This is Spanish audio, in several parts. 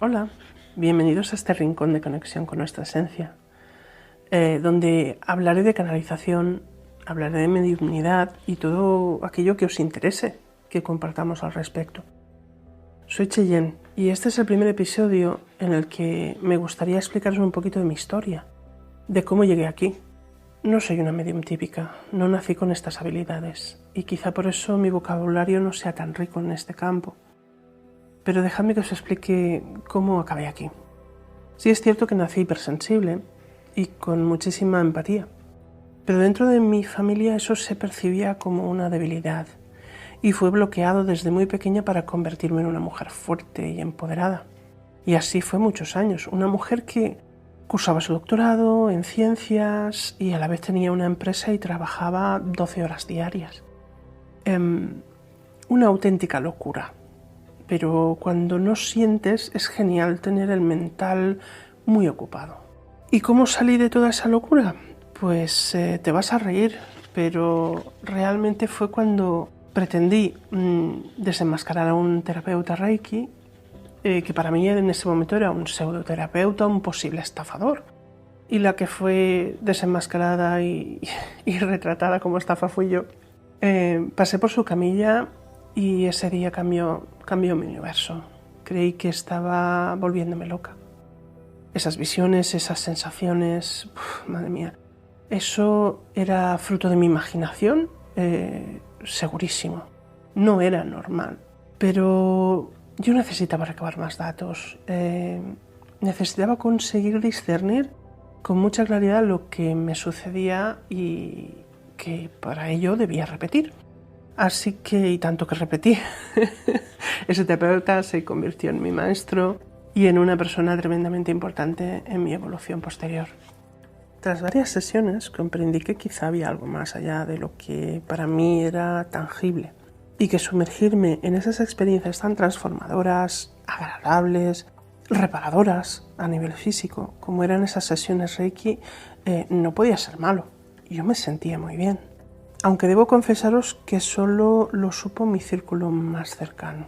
Hola, bienvenidos a este rincón de conexión con nuestra esencia, donde hablaré de canalización, hablaré de mediunidad y todo aquello que os interese que compartamos al respecto. Soy Cheyenne y este es el primer episodio en el que me gustaría explicaros un poquito de mi historia, de cómo llegué aquí. No soy una medium típica, no nací con estas habilidades y quizá por eso mi vocabulario no sea tan rico en este campo. Pero dejadme que os explique cómo acabé aquí. Sí es cierto que nací hipersensible y con muchísima empatía, pero dentro de mi familia eso se percibía como una debilidad y fue bloqueado desde muy pequeña para convertirme en una mujer fuerte y empoderada. Y así fue muchos años, una mujer que cursaba su doctorado en ciencias y a la vez tenía una empresa y trabajaba 12 horas diarias. Una auténtica locura. Pero cuando no sientes es genial tener el mental muy ocupado. ¿Y cómo salí de toda esa locura? Pues te vas a reír, pero realmente fue cuando pretendí desenmascarar a un terapeuta Reiki, que para mí en ese momento era un pseudoterapeuta, un posible estafador. Y la que fue desenmascarada y retratada como estafa fui yo. Pasé por su camilla y ese día cambió mi universo. Creí que estaba volviéndome loca. Esas visiones, esas sensaciones, madre mía, eso era fruto de mi imaginación, segurísimo. No era normal, pero yo necesitaba recabar más datos. Necesitaba conseguir discernir con mucha claridad lo que me sucedía y que para ello debía repetir. Así que, y tanto que repetí, ese terapeuta se convirtió en mi maestro y en una persona tremendamente importante en mi evolución posterior. Tras varias sesiones comprendí que quizá había algo más allá de lo que para mí era tangible y que sumergirme en esas experiencias tan transformadoras, agradables, reparadoras a nivel físico, como eran esas sesiones Reiki, no podía ser malo. Yo me sentía muy bien. Aunque debo confesaros que solo lo supo mi círculo más cercano.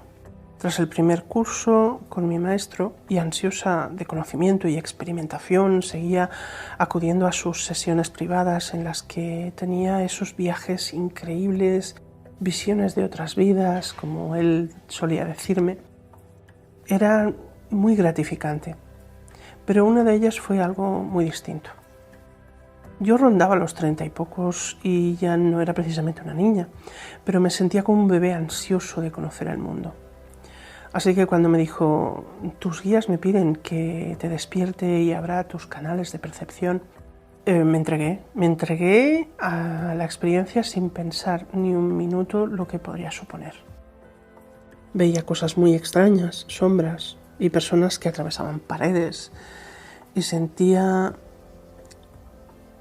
Tras el primer curso con mi maestro y ansiosa de conocimiento y experimentación, seguía acudiendo a sus sesiones privadas en las que tenía esos viajes increíbles, visiones de otras vidas, como él solía decirme. Era muy gratificante, pero una de ellas fue algo muy distinto. Yo rondaba los 30 y pocos y ya no era precisamente una niña, pero me sentía como un bebé ansioso de conocer el mundo. Así que cuando me dijo, tus guías me piden que te despierte y abra tus canales de percepción, me entregué a la experiencia sin pensar ni un minuto lo que podría suponer. Veía cosas muy extrañas, sombras y personas que atravesaban paredes y sentía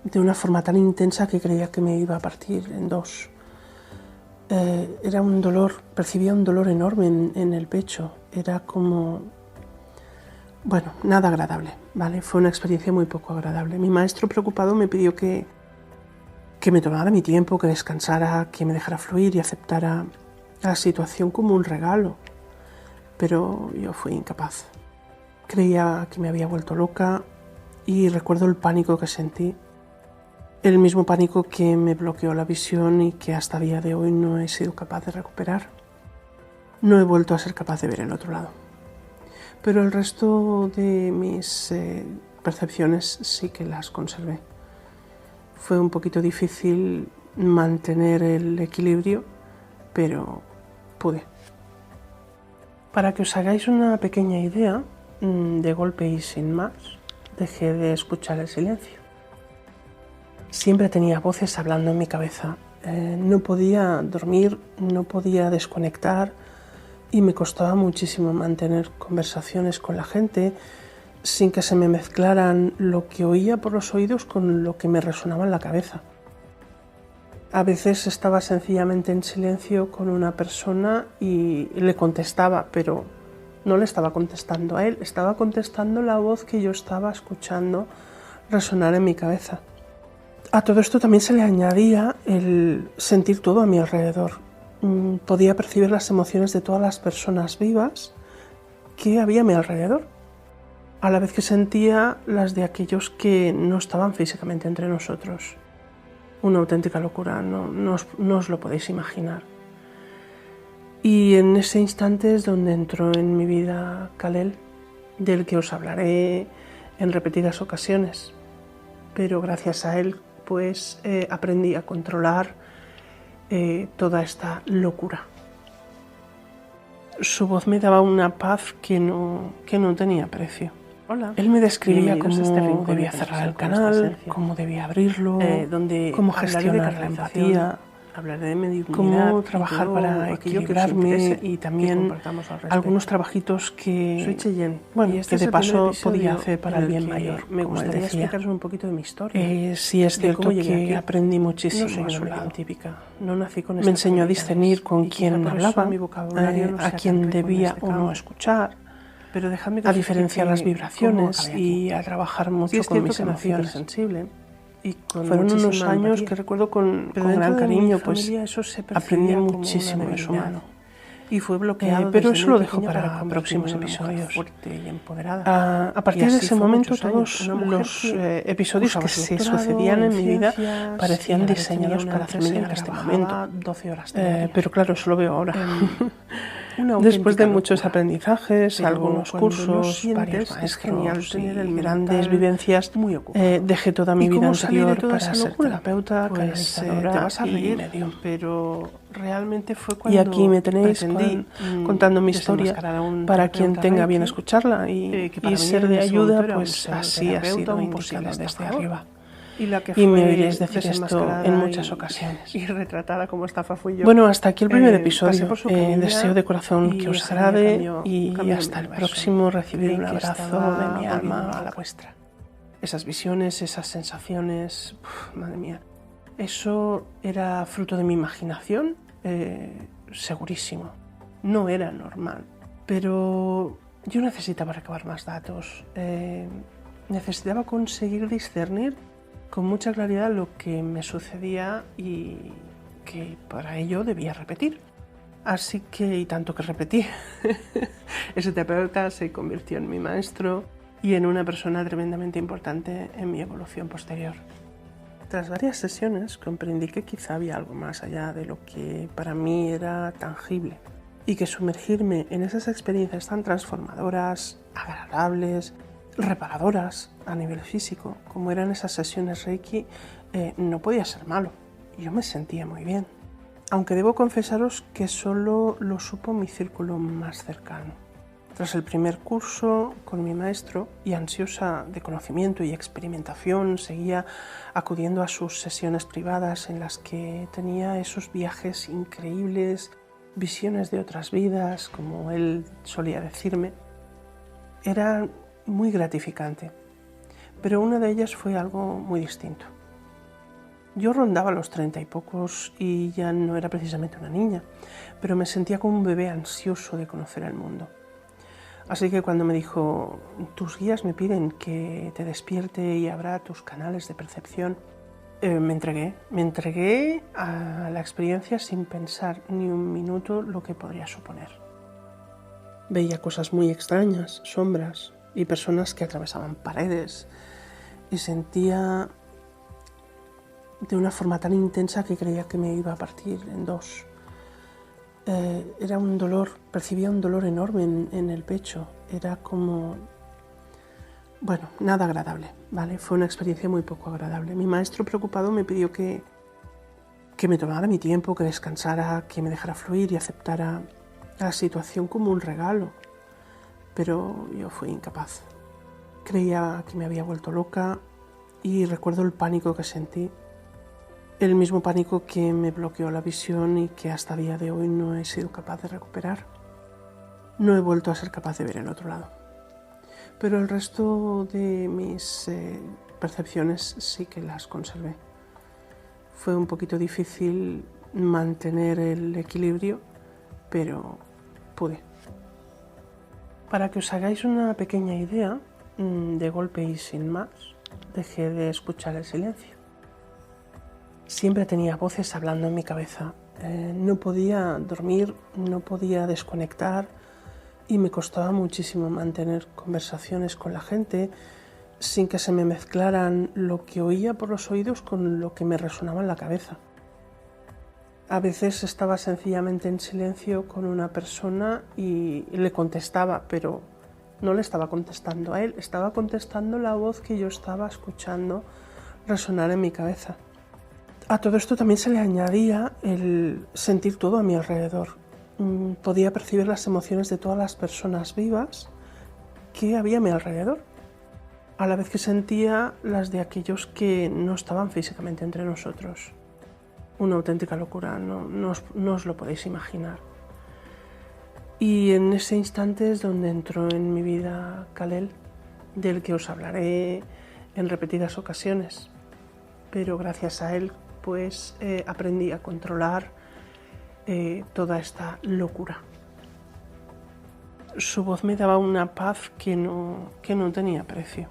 de una forma tan intensa que creía que me iba a partir en dos. Era un dolor, percibía un dolor enorme en el pecho. Era como, bueno, nada agradable, ¿vale? Fue una experiencia muy poco agradable. Mi maestro preocupado me pidió que me tomara mi tiempo, que descansara, que me dejara fluir y aceptara la situación como un regalo. Pero yo fui incapaz. Creía que me había vuelto loca y recuerdo el pánico que sentí. El mismo pánico que me bloqueó la visión y que hasta el día de hoy no he sido capaz de recuperar. No he vuelto a ser capaz de ver el otro lado. Pero el resto de mis percepciones sí que las conservé. Fue un poquito difícil mantener el equilibrio, pero pude. Para que os hagáis una pequeña idea, de golpe y sin más, dejé de escuchar el silencio. Siempre tenía voces hablando en mi cabeza. No podía dormir, no podía desconectar y me costaba muchísimo mantener conversaciones con la gente sin que se me mezclaran lo que oía por los oídos con lo que me resonaba en la cabeza. A veces estaba sencillamente en silencio con una persona y le contestaba, pero no le estaba contestando a él, estaba contestando la voz que yo estaba escuchando resonar en mi cabeza. A todo esto también se le añadía el sentir todo a mi alrededor. Podía percibir las emociones de todas las personas vivas que había a mi alrededor. a la vez que sentía las de aquellos que no estaban físicamente entre nosotros. Una auténtica locura, no os lo podéis imaginar. Y en ese instante es donde entró en mi vida Kal-El, del que os hablaré en repetidas ocasiones. Pero gracias a él, pues aprendí a controlar toda esta locura. Su voz me daba una paz que no tenía precio. Hola. Él me describía cómo debía cerrar el canal, cómo debía abrirlo, cómo gestionar la empatía, hablaré de mediunidad, cómo trabajar para equilibrarme y también algunos trabajitos que, que de paso podía hacer para el bien mayor. Me gustaría explicaros un poquito de mi historia. Sí es cierto que aprendí muchísimo a su lado. Me enseñó a discernir con quién hablaba, a quién debía o no escuchar, a diferenciar las vibraciones y a trabajar mucho con mis emociones. Fueron unos años que recuerdo con gran cariño, pues aprendí muchísimo de su mano. Y fue bloqueado, pero eso lo dejo para próximos episodios. A partir de ese momento, todos los episodios que se sucedían en mi vida parecían diseñados para hacerme llegar a este momento. Pero claro, eso lo veo ahora. Después de muchos aprendizajes, algunos cursos, varios maestros y grandes vivencias, dejé toda mi vida anterior para ser terapeuta, canalizadora y medium. Pero realmente fue cuando y aquí me tenéis contando mi historia para quien tenga bien escucharla y ser de ayuda, pues así ha sido indicado desde arriba. Y me oiréis decir esto en muchas ocasiones. Y retratada como estafa fui yo. Bueno, hasta aquí el primer episodio. Deseo de corazón que os agrade y hasta el próximo recibir un abrazo de mi alma a la vuestra. Esas visiones, esas sensaciones, madre mía. Eso era fruto de mi imaginación, segurísimo. No era normal. Pero yo necesitaba recabar más datos. Necesitaba conseguir discernir con mucha claridad lo que me sucedía y que para ello debía repetir. Así que, y tanto que repetí, ese terapeuta se convirtió en mi maestro y en una persona tremendamente importante en mi evolución posterior. Tras varias sesiones comprendí que quizá había algo más allá de lo que para mí era tangible y que sumergirme en esas experiencias tan transformadoras, agradables, reparadoras a nivel físico, como eran esas sesiones Reiki, no podía ser malo. Yo me sentía muy bien. Aunque debo confesaros que solo lo supo mi círculo más cercano. Tras el primer curso con mi maestro y ansiosa de conocimiento y experimentación, seguía acudiendo a sus sesiones privadas en las que tenía esos viajes increíbles, visiones de otras vidas, como él solía decirme. Era muy gratificante, pero una de ellas fue algo muy distinto. Yo rondaba los 30 y pocos y ya no era precisamente una niña, pero me sentía como un bebé ansioso de conocer el mundo. Así que cuando me dijo, tus guías me piden que te despierte y abra tus canales de percepción, me entregué a la experiencia sin pensar ni un minuto lo que podría suponer. Veía cosas muy extrañas, sombras y personas que atravesaban paredes y sentía de una forma tan intensa que creía que me iba a partir en dos. Era un dolor, percibía un dolor enorme en el pecho. Era como, bueno, nada agradable, ¿vale? Fue una experiencia muy poco agradable. Mi maestro preocupado me pidió que me tomara mi tiempo, que descansara, que me dejara fluir y aceptara la situación como un regalo. Pero yo fui incapaz. Creía que me había vuelto loca y recuerdo el pánico que sentí. El mismo pánico que me bloqueó la visión y que hasta día de hoy no he sido capaz de recuperar. No he vuelto a ser capaz de ver el otro lado. Pero el resto de mis percepciones sí que las conservé. Fue un poquito difícil mantener el equilibrio, pero pude. Para que os hagáis una pequeña idea, de golpe y sin más, dejé de escuchar el silencio. Siempre tenía voces hablando en mi cabeza. No podía dormir, no podía desconectar. y me costaba muchísimo mantener conversaciones con la gente sin que se me mezclaran lo que oía por los oídos con lo que me resonaba en la cabeza. A veces estaba sencillamente en silencio con una persona y le contestaba, pero no le estaba contestando a él, estaba contestando la voz que yo estaba escuchando resonar en mi cabeza. A todo esto también se le añadía el sentir todo a mi alrededor. Podía percibir las emociones de todas las personas vivas que había a mi alrededor, a la vez que sentía las de aquellos que no estaban físicamente entre nosotros. Una auténtica locura, no os lo podéis imaginar. Y en ese instante es donde entró en mi vida Kal-El, del que os hablaré en repetidas ocasiones. Pero gracias a él pues aprendí a controlar toda esta locura. Su voz me daba una paz que no tenía precio.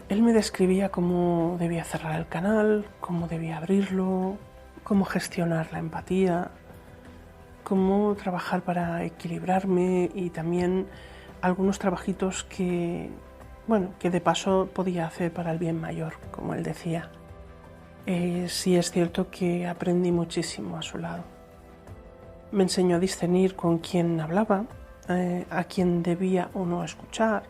Él me describía cómo debía cerrar el canal, cómo debía abrirlo, cómo gestionar la empatía, cómo trabajar para equilibrarme y también algunos trabajitos que de paso podía hacer para el bien mayor, como él decía. Sí es cierto que aprendí muchísimo a su lado. Me enseñó a discernir con quién hablaba, a quién debía o no escuchar,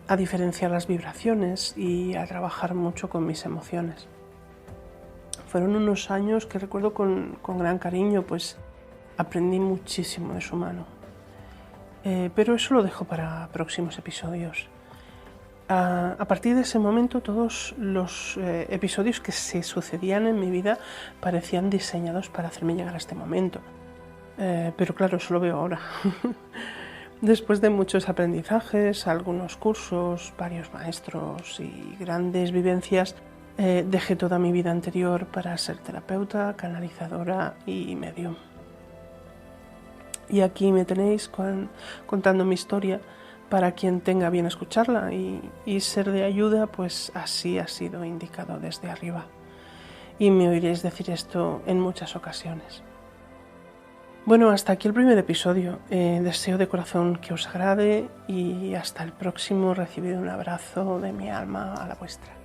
a diferenciar las vibraciones y a trabajar mucho con mis emociones. Fueron unos años que recuerdo con gran cariño, pues aprendí muchísimo de su mano. Pero eso lo dejo para próximos episodios. A partir de ese momento todos los episodios que se sucedían en mi vida parecían diseñados para hacerme llegar a este momento. Pero claro, eso lo veo ahora. Después de muchos aprendizajes, algunos cursos, varios maestros y grandes vivencias, dejé toda mi vida anterior para ser terapeuta, canalizadora y medium. Y aquí me tenéis contando mi historia para quien tenga bien escucharla y ser de ayuda, pues así ha sido indicado desde arriba. Y me oiréis decir esto en muchas ocasiones. Bueno, hasta aquí el primer episodio. Deseo de corazón que os agrade y hasta el próximo. Recibid un abrazo de mi alma a la vuestra.